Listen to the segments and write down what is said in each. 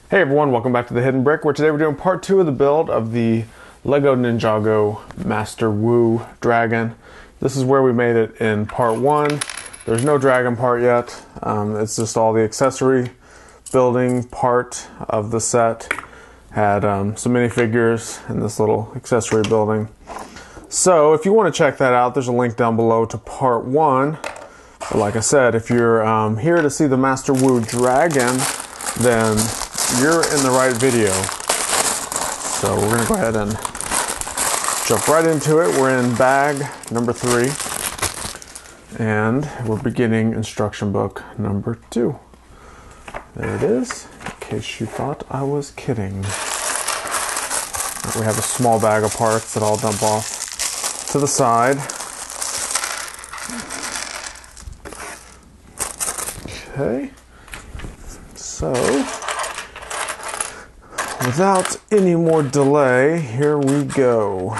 Hey everyone, welcome back to The Hidden Brick, where today we're doing part 2 of the build of the LEGO Ninjago Master Wu Dragon. This is where we made it in part 1. There's no dragon part yet. It's just all the accessory building part of the set. Had some minifigures in this little accessory building. So if you want to check that out, there's a link down below to part 1. But like I said, if you're here to see the Master Wu Dragon, then you're in the right video. So we're going to go ahead and jump right into it. We're in bag number 3. And we're beginning instruction book number 2. There it is, in case you thought I was kidding. We have a small bag of parts that I'll dump off to the side. Okay. So, without any more delay, here we go.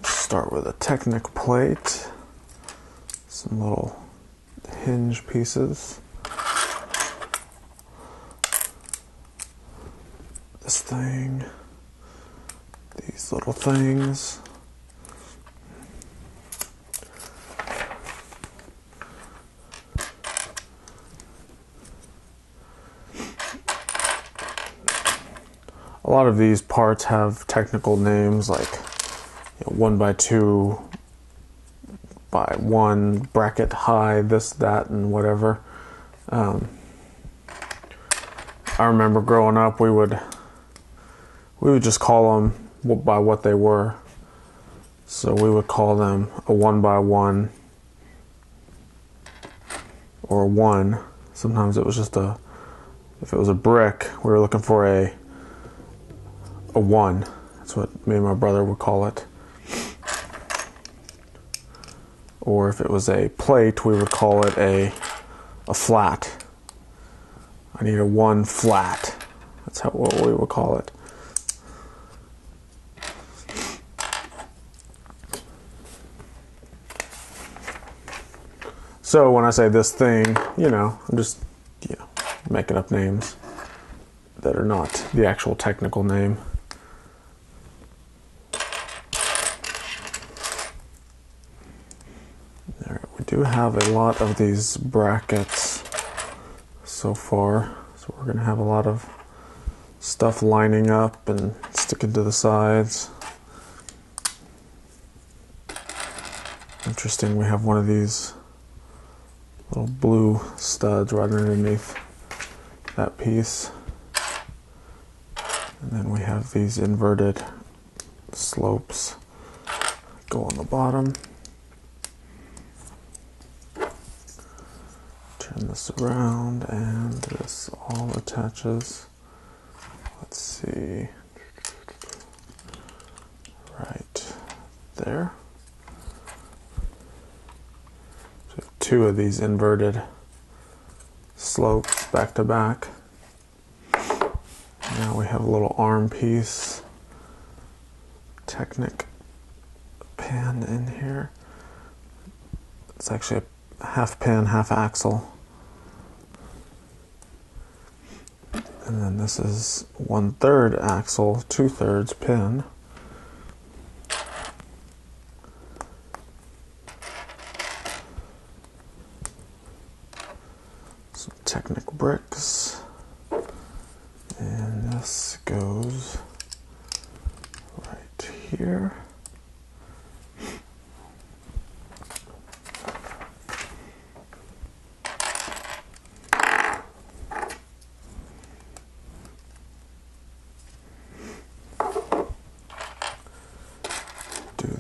Start with a Technic plate, some little hinge pieces. This thing, these little things. A lot of these parts have technical names like 1x2 by 1 bracket high, this, that, and whatever. I remember growing up, we would just call them by what they were. So we would call them a 1x1 or a 1. Sometimes it was just if it was a brick, we were looking for a 1. That's what me and my brother would call it. Or if it was a plate, we would call it a flat. I need a 1 flat. That's what we would call it. So when I say this thing, I'm just making up names that are not the actual technical name. We do have a lot of these brackets so far, so we're going to have a lot of stuff lining up and sticking to the sides. Interesting, we have one of these little blue studs right underneath that piece. And then we have these inverted slopes go on the bottom. Turn this around and this all attaches. Let's see. Right there. So 2 of these inverted slopes back to back. Now we have a little arm piece. Technic pan in here. It's actually a half pin, half axle. And then this is 1/3 axle, 2/3 pin. Some Technic bricks. And this goes right here.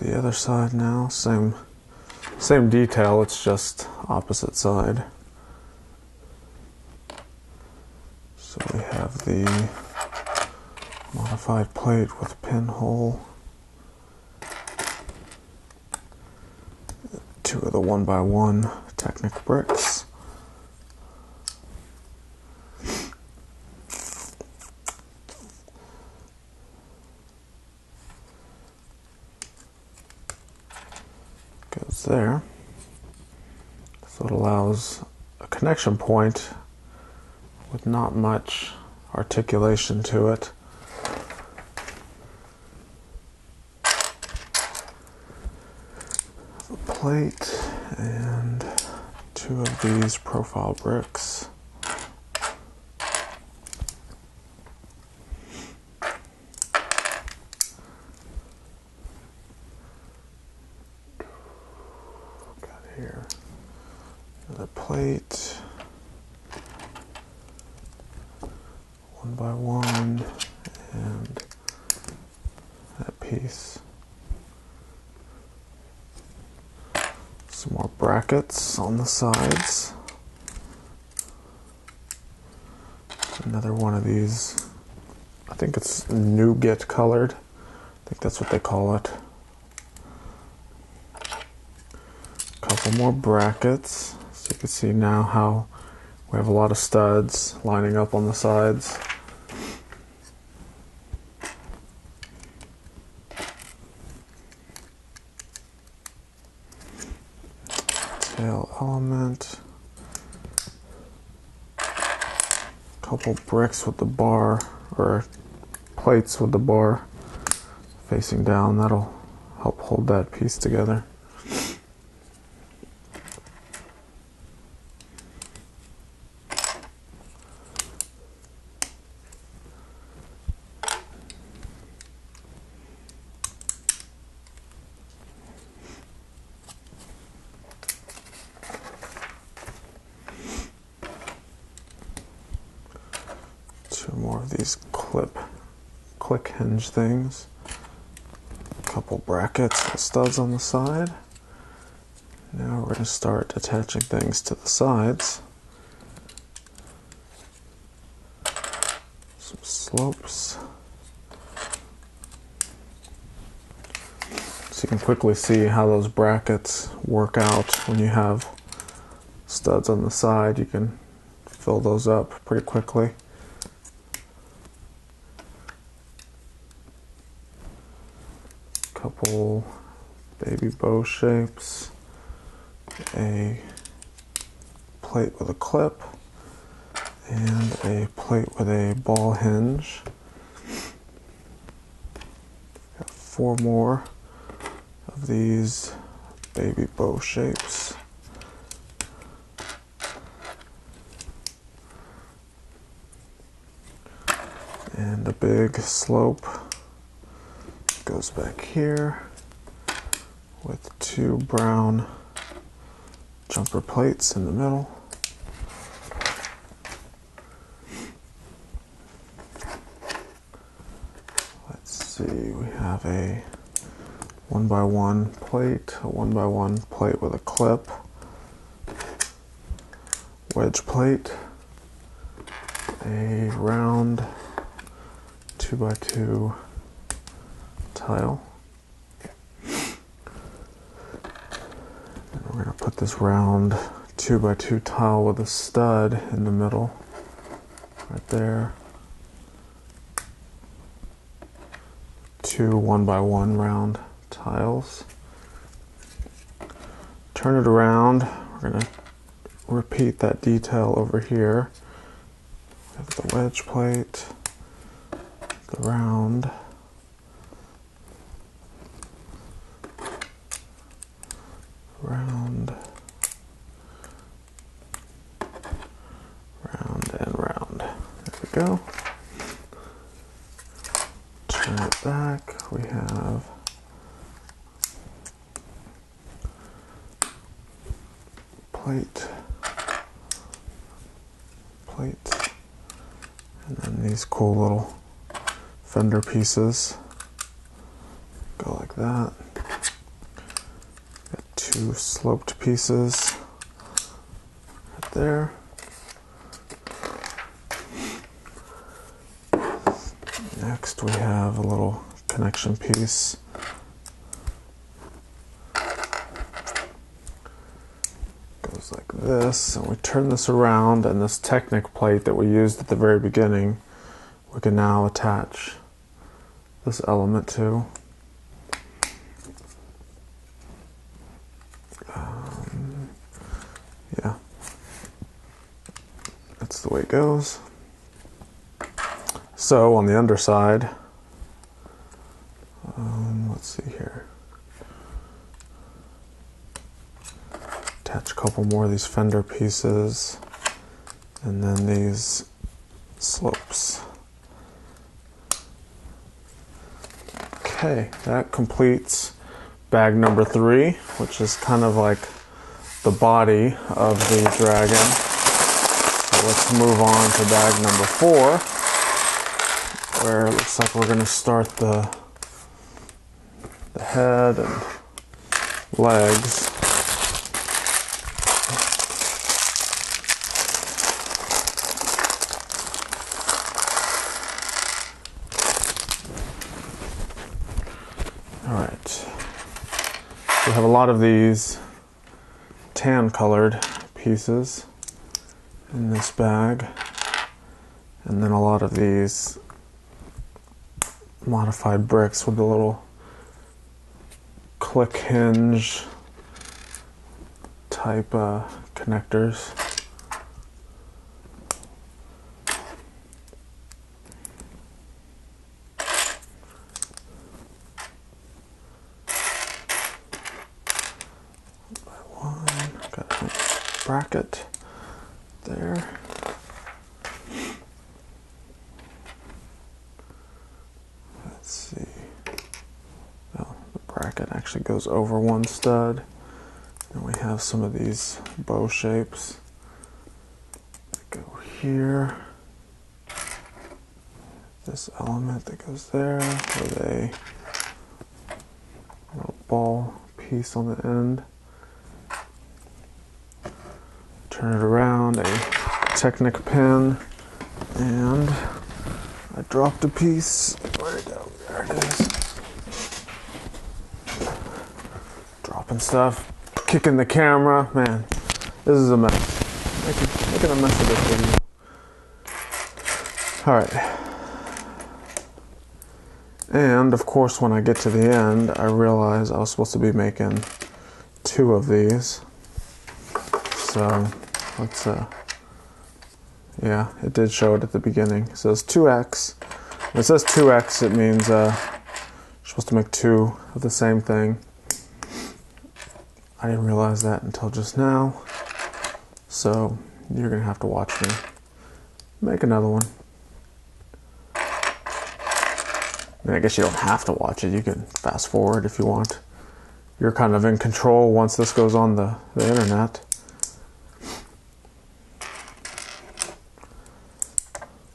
The other side now, same detail, it's just opposite side. So we have the modified plate with pinhole, 2 of the 1x1 Technic bricks. goes there. So it allows a connection point with not much articulation to it. A plate and 2 of these profile bricks. Got here another plate, 1 by 1, and that piece. Some more brackets on the sides. Another one of these, I think it's nougat colored. I think that's what they call it. A couple more brackets. So you can see now how we have a lot of studs lining up on the sides. Tail element. Couple bricks with the bar, or plates with the bar facing down. That'll help hold that piece together. Two more of these click hinge things. A couple brackets with studs on the side. Now we're going to start attaching things to the sides. Some slopes. So you can quickly see how those brackets work out when you have studs on the side. You can fill those up pretty quickly. Couple baby bow shapes, a plate with a clip, and a plate with a ball hinge. Got 4 more of these baby bow shapes. And a big slope goes back here with 2 brown jumper plates in the middle. Let's see, we have a 1 by 1 plate, a 1 by 1 plate with a clip, wedge plate, a round 2 by 2 tile. And we're going to put this round 2 by 2 tile with a stud in the middle, right there. 2 1 by 1 round tiles. Turn it around. We're going to repeat that detail over here. We have the wedge plate, the round, round, round, and round. There we go. Turn it back. We have plate, plate, and then these cool little fender pieces go like that. 2 sloped pieces right there. Next we have a little connection piece. Goes like this, and we turn this around, and this Technic plate that we used at the very beginning, we can now attach this element to. the way it goes. So on the underside, let's see here. Attach a couple more of these fender pieces, and then these slopes. Okay, that completes bag number 3, which is kind of like the body of the dragon. So let's move on to bag number 4, where it looks like we're going to start the head and legs. All right. We have a lot of these tan colored pieces in this bag, and then a lot of these modified bricks with the little click hinge type connectors. Got a bracket there. Let's see. Oh, the bracket actually goes over one stud. And we have some of these bow shapes that go here. This element that goes there with a little ball piece on the end. Turn it around, a Technic pin, and I dropped a piece. Where'd it go? There it is. Dropping stuff, kicking the camera. Man, this is a mess. Making a mess of this video. Alright. And of course, when I get to the end, I realize I was supposed to be making 2 of these. So let's, yeah, it did show it at the beginning. It says 2x. When it says 2x, it means you're supposed to make 2 of the same thing. I didn't realize that until just now. So you're going to have to watch me make another one. I mean, I guess you don't have to watch it. You can fast forward if you want. You're kind of in control once this goes on the internet.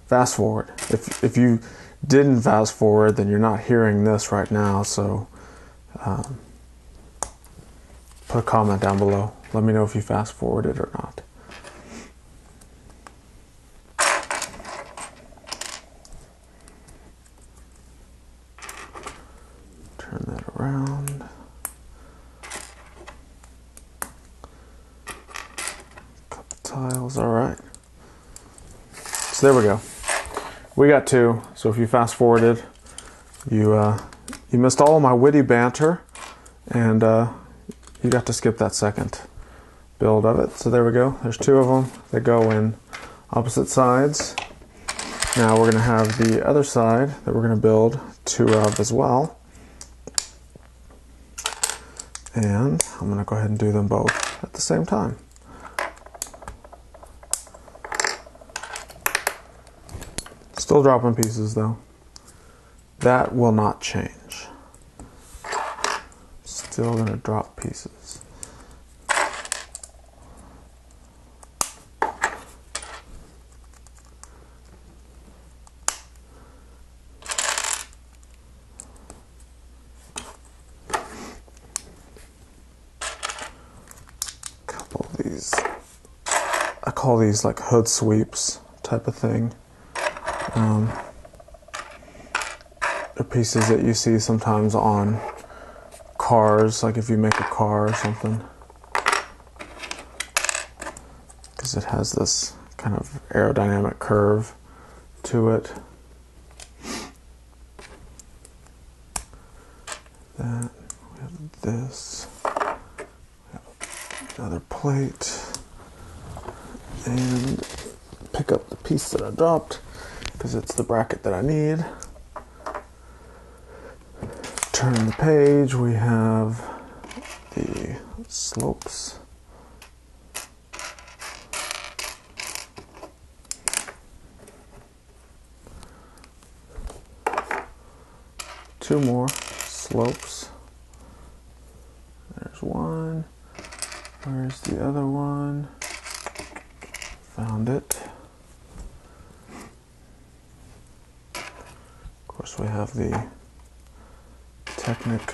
Fast forward. If you didn't fast forward, then you're not hearing this right now. So put a comment down below. Let me know if you fast forwarded or not. Turn that around. Couple tiles. All right. So there we go. We got 2, so if you fast forwarded, you missed all of my witty banter, and you got to skip that second build of it. So there we go. There's 2 of them. They go in opposite sides. Now we're going to have the other side that we're going to build 2 of as well. And I'm going to go ahead and do them both at the same time. Still dropping pieces though. That will not change. Still gonna drop pieces. Couple of these, I call these like hood sweeps type of thing. They're pieces that you see sometimes on cars, like if you make a car or something, because it has this kind of aerodynamic curve to it. That, we have this, we have another plate, and pick up the piece that I dropped because it's the bracket that I need. Turn the page, we have the slopes. Two more slopes. There's one. Where's the other one? Found it. Of course, we have the Technic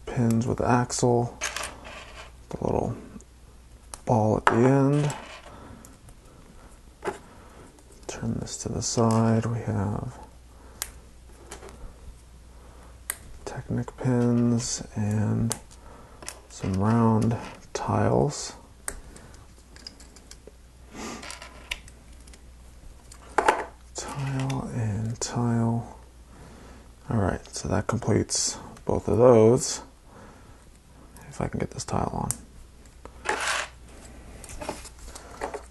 pins with axle, the little ball at the end. Turn this to the side. We have Technic pins and some round tiles. Tile and tile. All right, so that completes both of those. If I can get this tile on.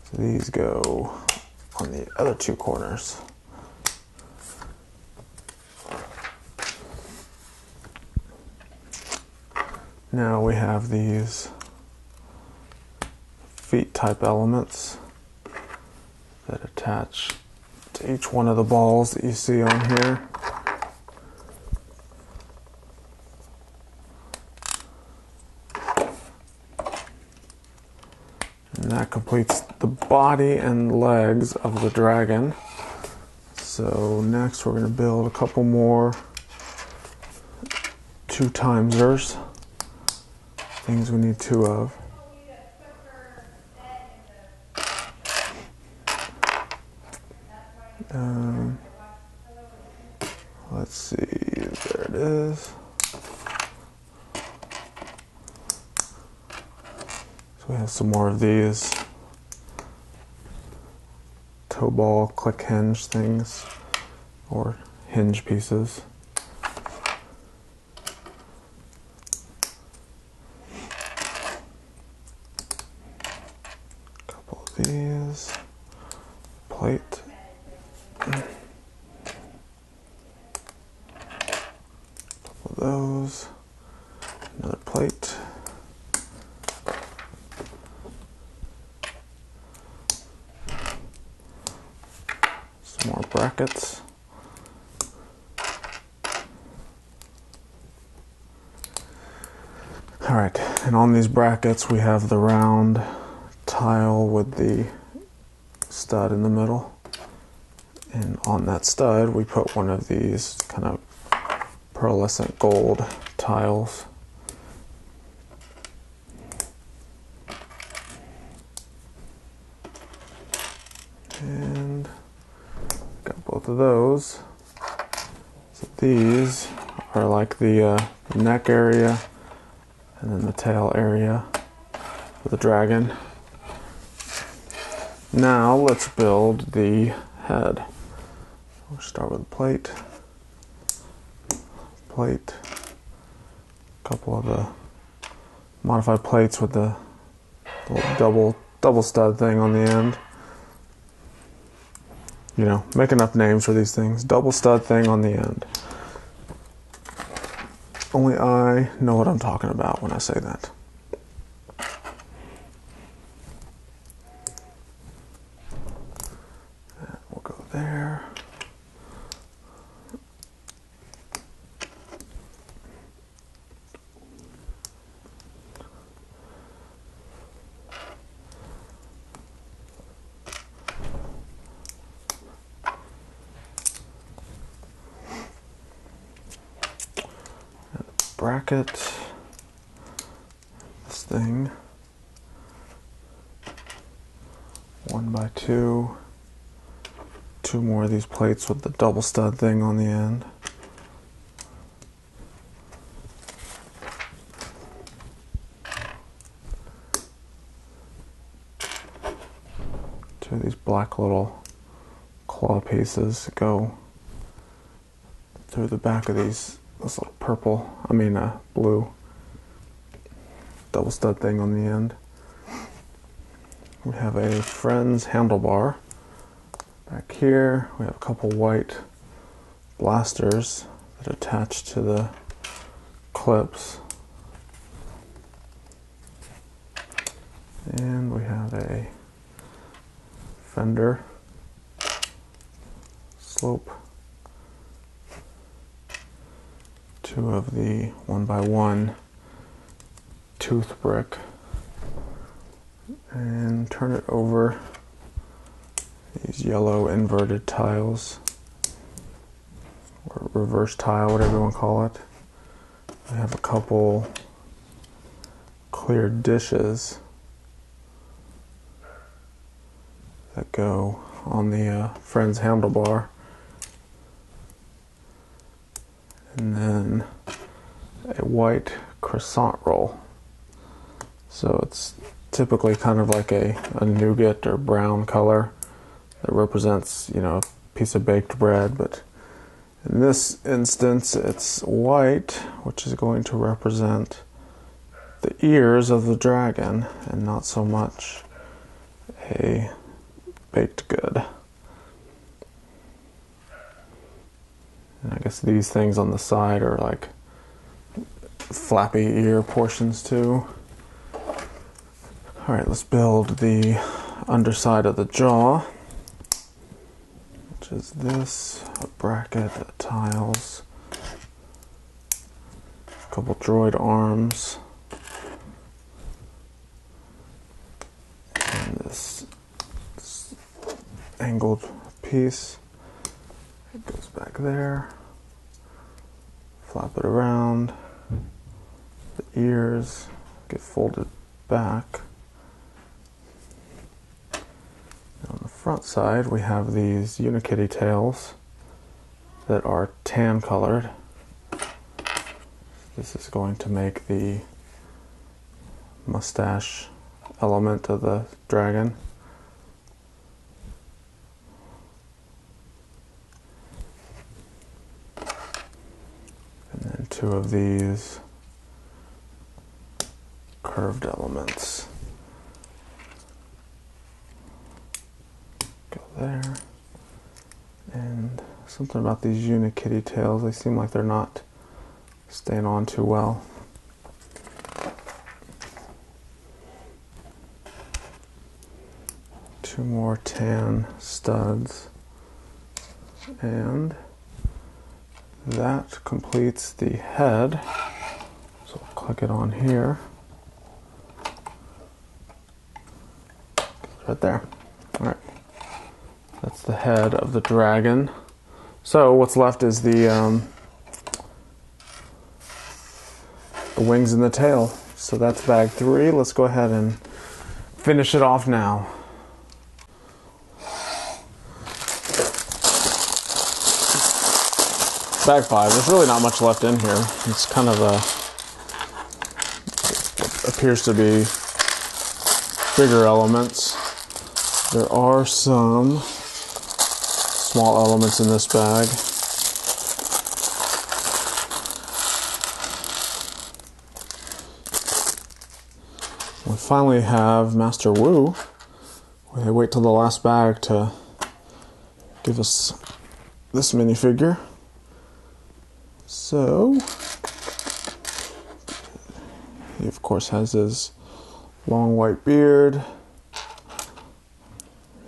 So these go on the other two corners. Now we have these feet type elements that attach to each one of the balls that you see on here. And that completes the body and legs of the dragon. So next we're going to build a couple more 2-timesers. Things we need 2 of. Let's see, there it is. So we have some more of these toe ball click hinge things, or hinge pieces. These plate, couple of those, another plate, some more brackets. All right, and on these brackets we have the round tile with the stud in the middle, and on that stud we put one of these kind of pearlescent gold tiles. And got both of those. So these are like the neck area and then the tail area for the dragon. Now let's build the head. We'll start with a plate, a couple of the modified plates with the little double stud thing on the end. You know, make enough names for these things. Double stud thing on the end. Only I know what I'm talking about when I say that. We'll go there. Bracket this thing 1x2, 2 more of these plates with the double stud thing on the end. Two of these black little claw pieces go through the back of these. This little blue double stud thing on the end. We have a Friends handlebar Back here, we have a couple white blasters that attach to the clips. And we have a fender slope. Two of the 1x1 tooth brick. And turn it over these yellow inverted tiles, or reverse tile, whatever you want to call it. I have a couple clear dishes that go on the Friends handlebar, and then a white croissant roll. So it's typically kind of like a nougat or brown color that represents, you know, a piece of baked bread, but in this instance it's white, which is going to represent the ears of the dragon and not so much a baked good. And I guess these things on the side are like flappy ear portions too. Alright, let's build the underside of the jaw, which is this, a bracket, tiles, a couple droid arms, and this angled piece. It goes back there, flap it around, the ears get folded back. On the front side, we have these Unikitty tails that are tan colored. This is going to make the mustache element of the dragon. And then two of these curved elements. There. And something about these Unikitty tails, they seem like they're not staying on too well. Two more tan studs, and that completes the head. So I'll click it on here. Right there. All right. That's the head of the dragon. So what's left is the wings and the tail. So that's bag 3. Let's go ahead and finish it off now. Bag 5. There's really not much left in here. It's kind of what appears to be bigger elements. There are some small elements in this bag. We finally have Master Wu. We wait till the last bag to give us this minifigure. So, he of course has his long white beard,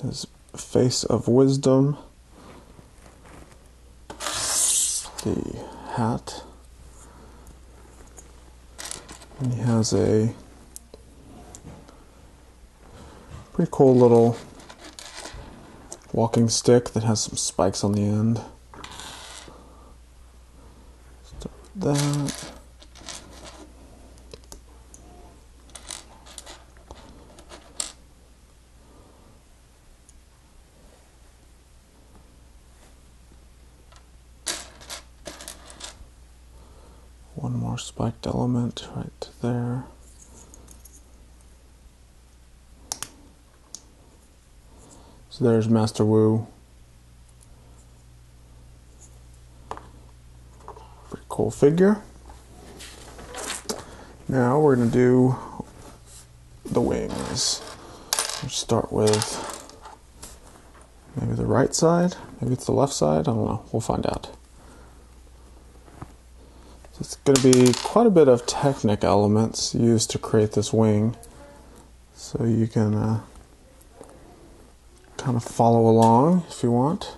his face of wisdom, the hat, and he has a pretty cool little walking stick that has some spikes on the end. Start with that. One more spiked element right there. So there's Master Wu. Pretty cool figure. Now we're going to do the wings. We'll start with Maybe the right side, maybe it's the left side, I don't know, we'll find out. So it's going to be quite a bit of Technic elements used to create this wing, so you can kind of follow along if you want.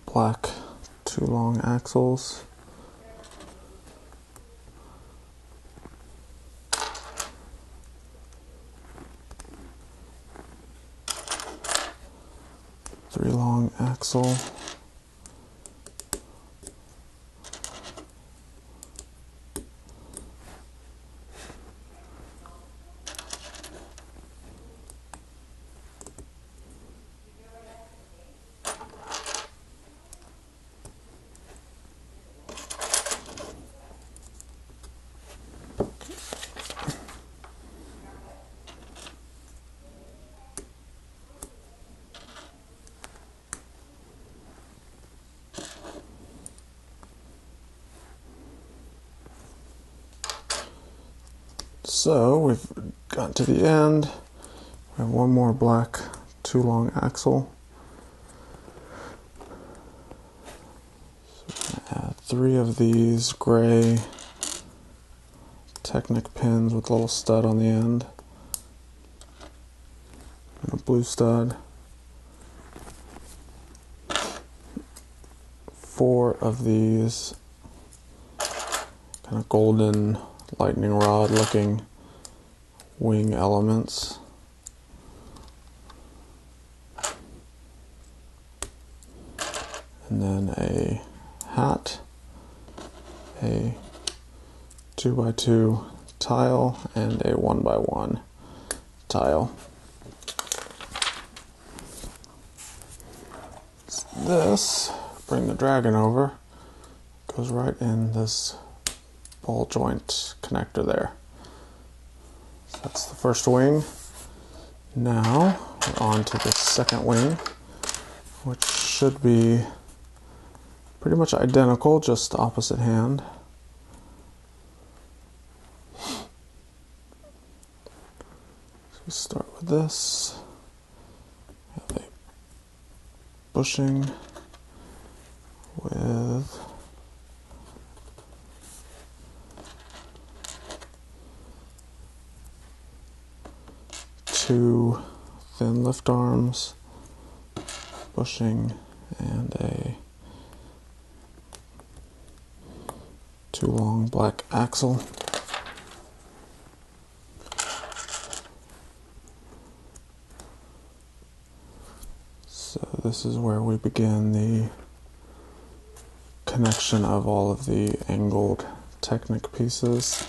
Black 2 long axles. Three long axle. So we've got to the end. We have one more black 2 long axle. So we're gonna add 3 of these gray Technic pins with a little stud on the end. And a blue stud. 4 of these kind of golden lightning rod looking wing elements. And then a hat, a 2x2 tile, and a 1x1 tile. This, bring the dragon over, goes right in this ball joint connector there. So that's the first wing. Now we're on to the second wing, which should be pretty much identical, just opposite hand. So we start with this. We have a bushing with two thin lift arms, bushing, and a 2 long black axle. So this is where we begin the connection of all of the angled Technic pieces.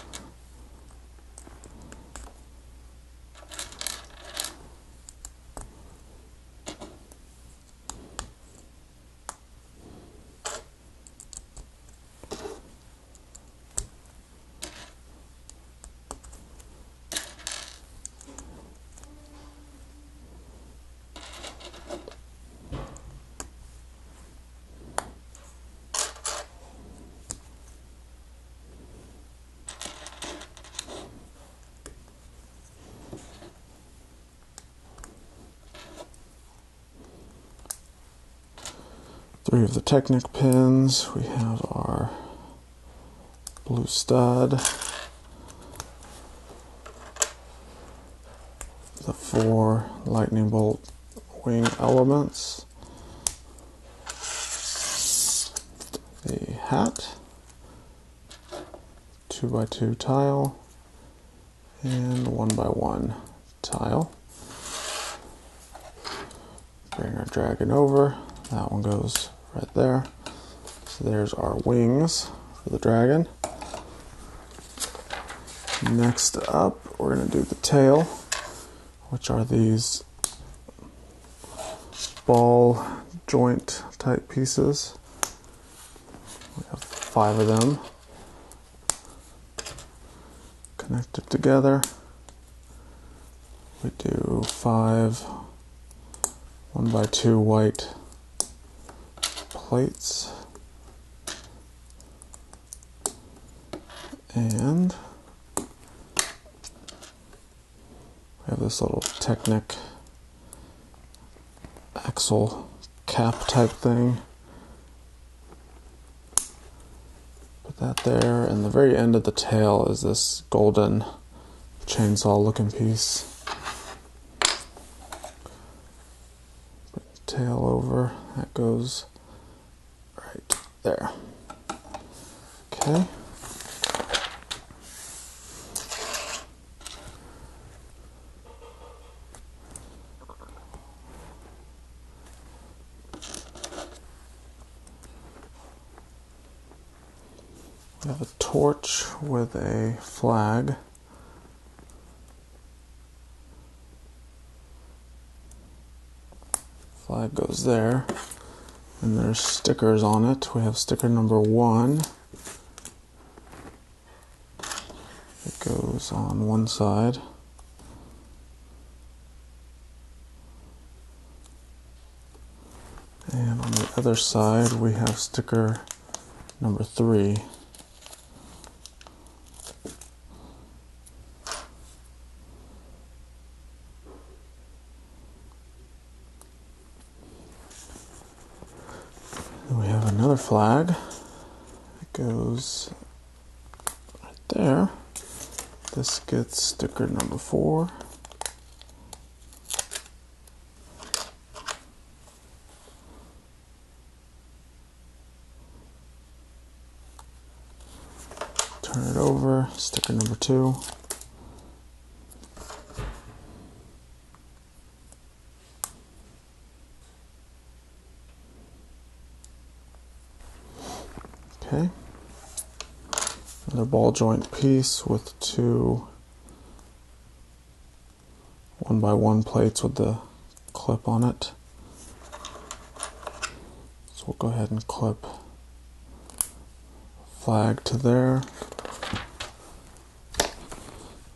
Three of the Technic pins. We have our blue stud, the 4 lightning bolt wing elements, the hat, 2x2 tile, and 1x1 tile. Bring our dragon over. That one goes right there. So there's our wings for the dragon. Next up, we're going to do the tail, which are these ball joint type pieces. We have 5 of them connected together. We do 5 1x2 white plates. And we have this little Technic axle cap type thing. Put that there, and the very end of the tail is this golden chainsaw looking piece. Bring the tail over, that goes right there. Okay. We have a torch with a flag. Flag goes there, and there's stickers on it. We have sticker number 1. It goes on one side. And on the other side, we have sticker number 3. Then we have another flag. It goes right there. This gets sticker number 4. Turn it over, sticker number 2. Okay. Another ball joint piece with 2 1x1 plates with the clip on it. So we'll go ahead and clip flag to there.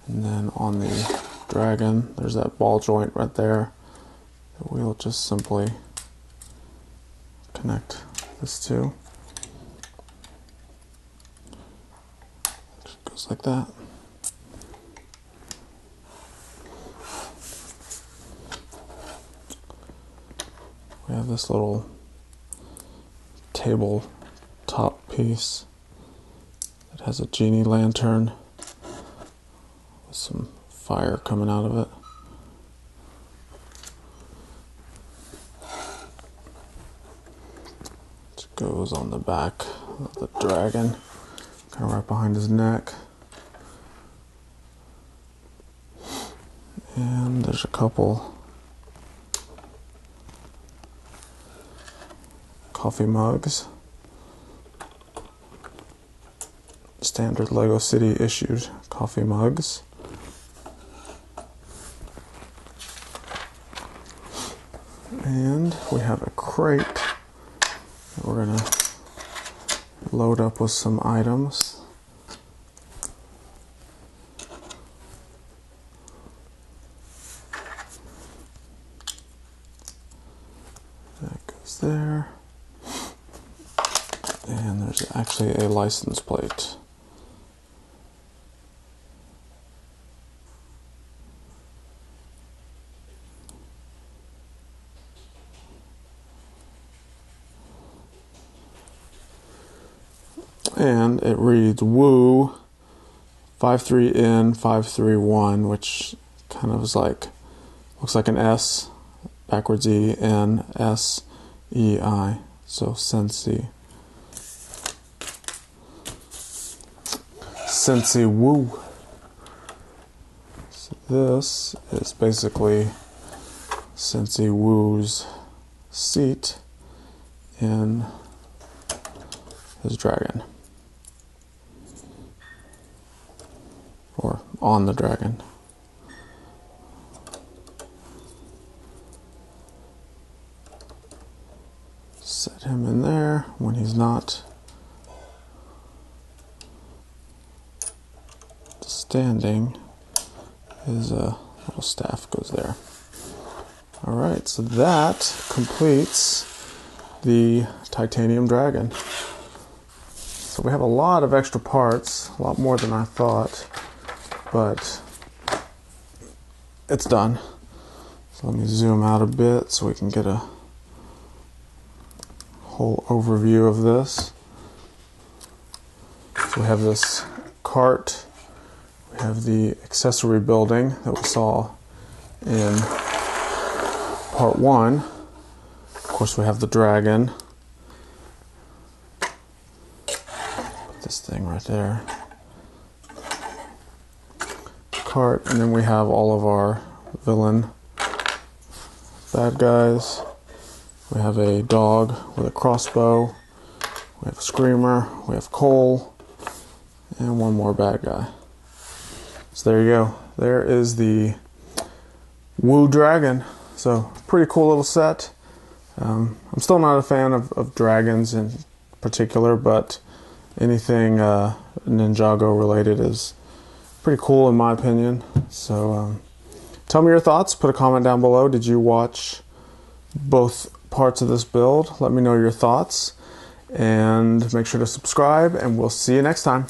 And then on the Dragon, there's that ball joint right there that we'll just simply connect this to. Just goes like that. We have this little table top piece that has a genie lantern with some fire coming out of it. It goes on the back of the Dragon, kind of right behind his neck. And there's a couple coffee mugs. Standard Lego City issued coffee mugs. And we have a crate that we're going to load up with some items. That goes there. And there's actually a license plate. And it reads Woo 53N531, which kind of is like, looks like an S, backwards E, N, S, E, I. So Scentsy. Scentsy Woo. So this is basically Scentsy Woo's seat in his Dragon. Or on the Dragon. Set him in there when he's not standing. His little staff goes there. Alright, so that completes the Titanium Dragon. So we have a lot of extra parts, a lot more than I thought, but it's done. So let me zoom out a bit so we can get a whole overview of this. So we have this cart, we have the accessory building that we saw in part 1. Of course we have the dragon. Put this thing right there. Cart, and then we have all of our villain bad guys. We have a dog with a crossbow, we have a screamer, we have Cole, and one more bad guy. So there you go. There is the Wu Dragon. So pretty cool little set. I'm still not a fan of dragons in particular, but anything Ninjago related is pretty cool in my opinion. So tell me your thoughts. Put a comment down below. Did you watch both parts of this build? Let me know your thoughts. And make sure to subscribe, and we'll see you next time.